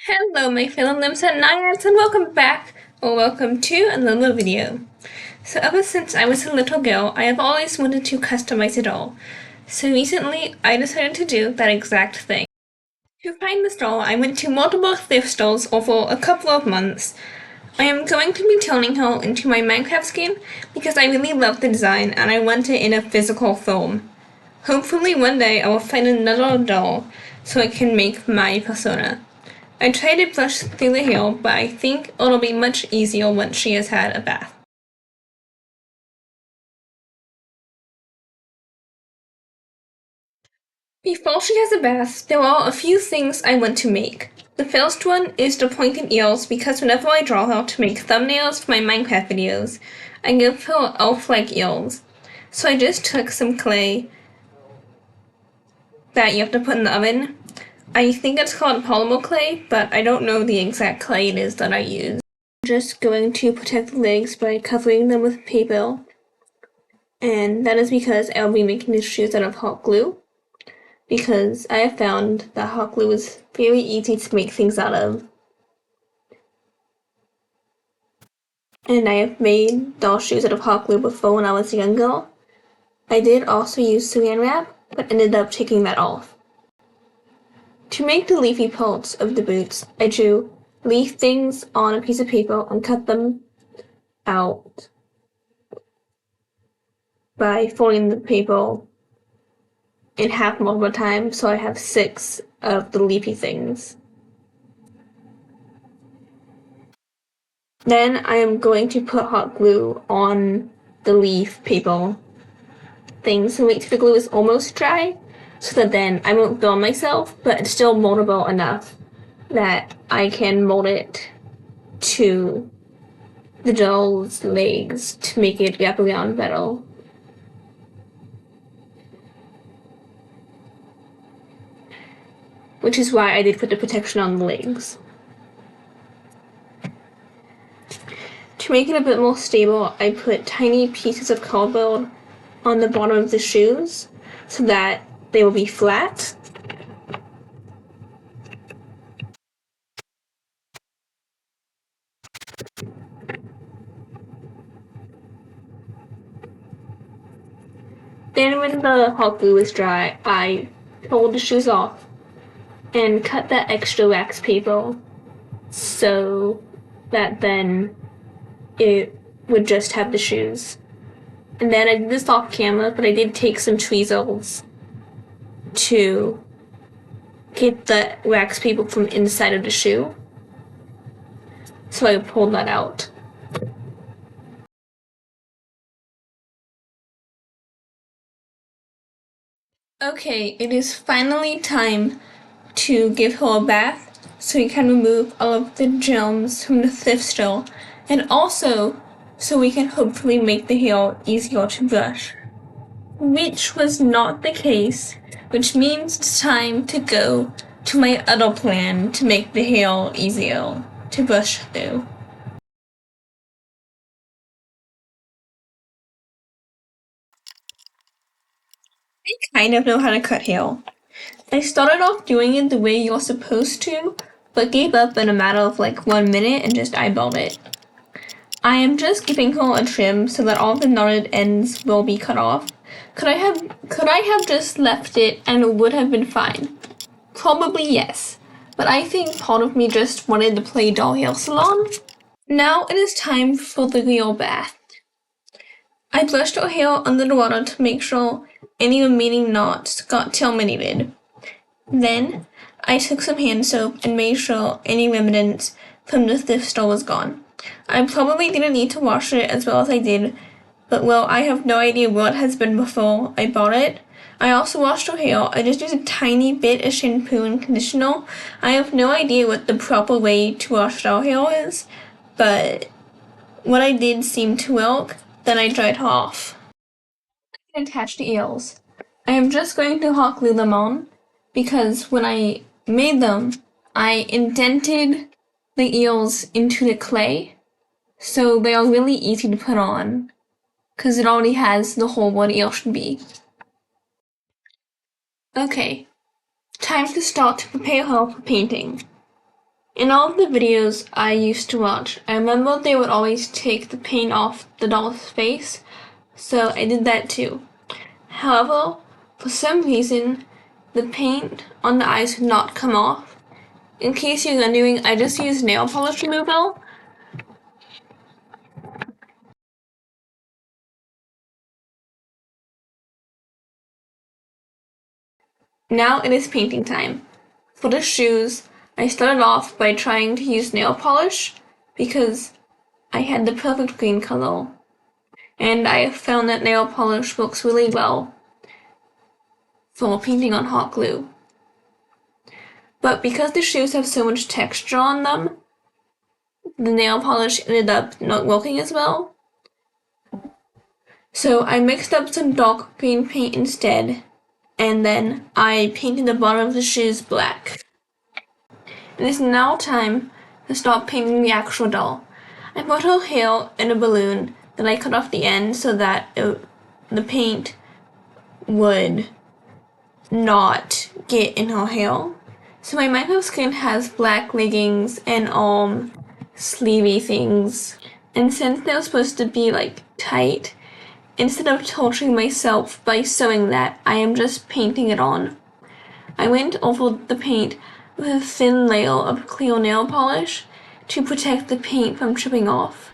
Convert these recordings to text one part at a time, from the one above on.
Hello my fellow nymphs and naiads and welcome back, or welcome to another video. So ever since I was a little girl, I have always wanted to customize a doll. So recently, I decided to do that exact thing. To find this doll, I went to multiple thrift stores over a couple of months. I am going to be turning her into my Minecraft skin because I really love the design and I want it in a physical form. Hopefully one day I will find another doll so I can make my persona. I tried to brush through the hair, but I think it'll be much easier once she has had a bath. Before she has a bath, there are a few things I want to make. The first one is the pointed ears because whenever I draw her to make thumbnails for my Minecraft videos, I give her elf-like ears. So I just took some clay that you have to put in the oven. I think it's called polymer clay, but I don't know the exact clay it is that I use. I'm just going to protect the legs by covering them with paper. And that is because I'll be making these shoes out of hot glue. Because I have found that hot glue is very easy to make things out of. And I have made doll shoes out of hot glue before when I was younger. I did also use saran wrap, but ended up taking that off. To make the leafy parts of the boots, I drew leaf things on a piece of paper and cut them out by folding the paper in half multiple times, so I have 6 of the leafy things. Then I am going to put hot glue on the leaf paper things and wait till the glue is almost dry, so that then I won't burn myself, but it's still moldable enough that I can mold it to the doll's legs to make it wrap around better. Which is why I did put the protection on the legs. To make it a bit more stable, I put tiny pieces of cardboard on the bottom of the shoes so that they will be flat. Then when the hot glue is dry, I fold the shoes off and cut that extra wax paper so that then it would just have the shoes. And then I did this off camera, but I did take some tweezers to get the wax paper from inside of the shoe. So I pulled that out. Okay, it is finally time to give her a bath so we can remove all of the germs from the thrift store, and also so we can hopefully make the hair easier to brush. Which was not the case, which means it's time to go to my other plan to make the hair easier to brush through. I kind of know how to cut hair. I started off doing it the way you're supposed to, but gave up in a matter of like 1 minute and just eyeballed it. I am just giving her a trim so that all the knotted ends will be cut off. Could I have just left it and it would have been fine? Probably yes, but I think part of me just wanted to play doll hair salon. Now it is time for the real bath. I brushed her hair under the water to make sure any remaining knots got terminated. Then, I took some hand soap and made sure any remnants from the thrift store was gone. I probably didn't need to wash it as well as I did, but well, I have no idea what it has been before I bought it. I also washed her hair. I just used a tiny bit of shampoo and conditioner. I have no idea what the proper way to wash doll hair is, but what I did seemed to work. Then I dried her off. I can attach the ears. I am just going to hot glue them on, because when I made them, I indented the ears into the clay, so they are really easy to put on, because it already has the hole where the ear should be. Okay, time to start to prepare her for painting. In all of the videos I used to watch, I remember they would always take the paint off the doll's face, so I did that too. However, for some reason, the paint on the eyes would not come off. In case you're wondering, I just used nail polish removal. Now it is painting time. For the shoes, I started off by trying to use nail polish because I had the perfect green color. And I found that nail polish works really well for painting on hot glue. But because the shoes have so much texture on them, the nail polish ended up not working as well. So I mixed up some dark green paint instead, and then I painted the bottom of the shoes black. It is now time to start painting the actual doll. I put her hair in a balloon that I cut off the end so that the paint would not get in her hair. So my Minecraft skin has black leggings and sleevey things. And since they're supposed to be like tight, instead of torturing myself by sewing that, I am just painting it on. I went over the paint with a thin layer of clear nail polish to protect the paint from chipping off.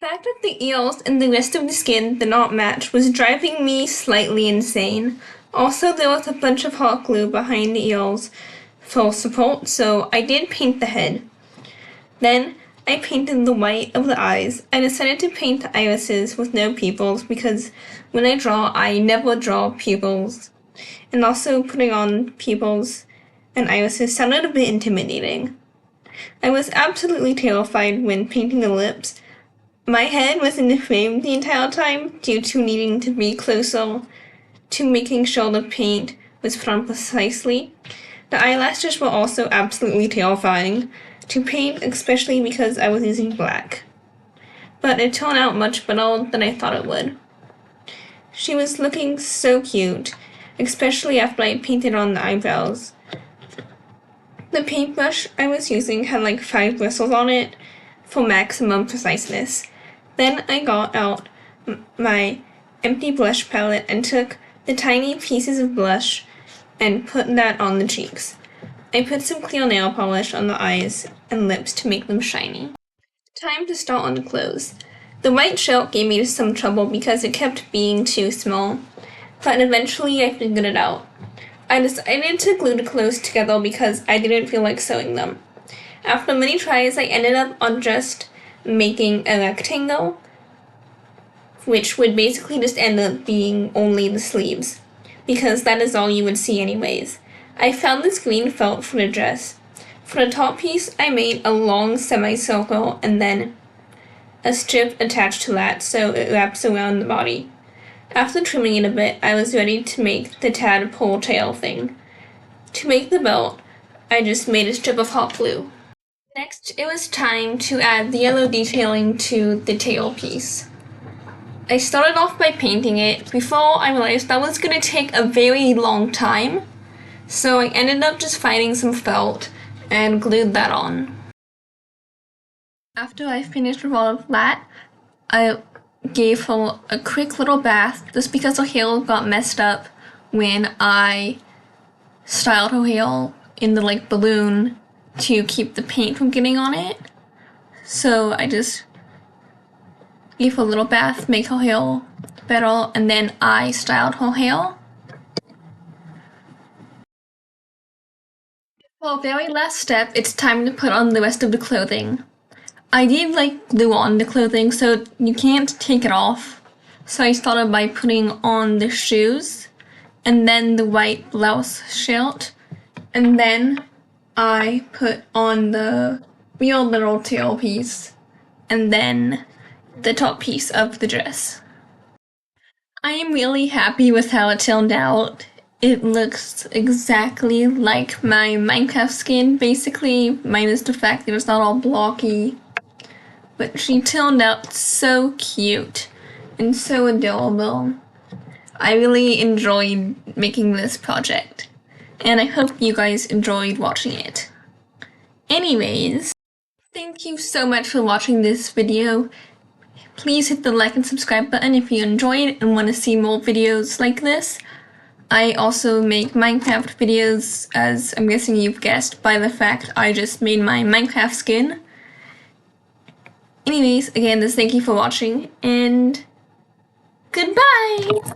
The fact that the ears and the rest of the skin did not match was driving me slightly insane. Also, there was a bunch of hot glue behind the ears for support, so I did paint the head. Then, I painted the white of the eyes. I decided to paint the irises with no pupils because when I draw, I never draw pupils. And also, putting on pupils and irises sounded a bit intimidating. I was absolutely terrified when painting the lips. My head was in the frame the entire time due to needing to be closer to making sure the paint was put on precisely. The eyelashes were also absolutely terrifying to paint, especially because I was using black. But it turned out much better than I thought it would. She was looking so cute, especially after I painted on the eyebrows. The paintbrush I was using had like 5 bristles on it for maximum preciseness. Then I got out my empty blush palette and took the tiny pieces of blush and put that on the cheeks. I put some clear nail polish on the eyes and lips to make them shiny. Time to start on the clothes. The white shirt gave me some trouble because it kept being too small, but eventually I figured it out. I decided to glue the clothes together because I didn't feel like sewing them. After many tries, I ended up on just making a rectangle, which would basically just end up being only the sleeves, because that is all you would see anyways. I found this green felt for the dress. For the top piece, I made a long semicircle and then a strip attached to that so it wraps around the body. After trimming it a bit, I was ready to make the tadpole tail thing. To make the belt, I just made a strip of hot glue. Next, it was time to add the yellow detailing to the tail piece. I started off by painting it before I realized that was going to take a very long time, so I ended up just finding some felt and glued that on. After I finished with all of that, I gave her a quick little bath just because her hair got messed up when I styled her hair in the balloon to keep the paint from getting on it. So I just gave her a little bath, make her hair better, and then I styled her hair. For the very last step, it's time to put on the rest of the clothing. I did glue on the clothing so you can't take it off. So I started by putting on the shoes and then the white blouse shirt, and then I put on the real little tail piece and then the top piece of the dress. I am really happy with how it turned out. It looks exactly like my Minecraft skin, basically, minus the fact that it's not all blocky. But she turned out so cute and so adorable. I really enjoyed making this project, and I hope you guys enjoyed watching it. Anyways, thank you so much for watching this video. Please hit the like and subscribe button if you enjoyed and want to see more videos like this. I also make Minecraft videos, as I'm guessing you've guessed by the fact I just made my Minecraft skin. Anyways, again, thank you for watching, and goodbye!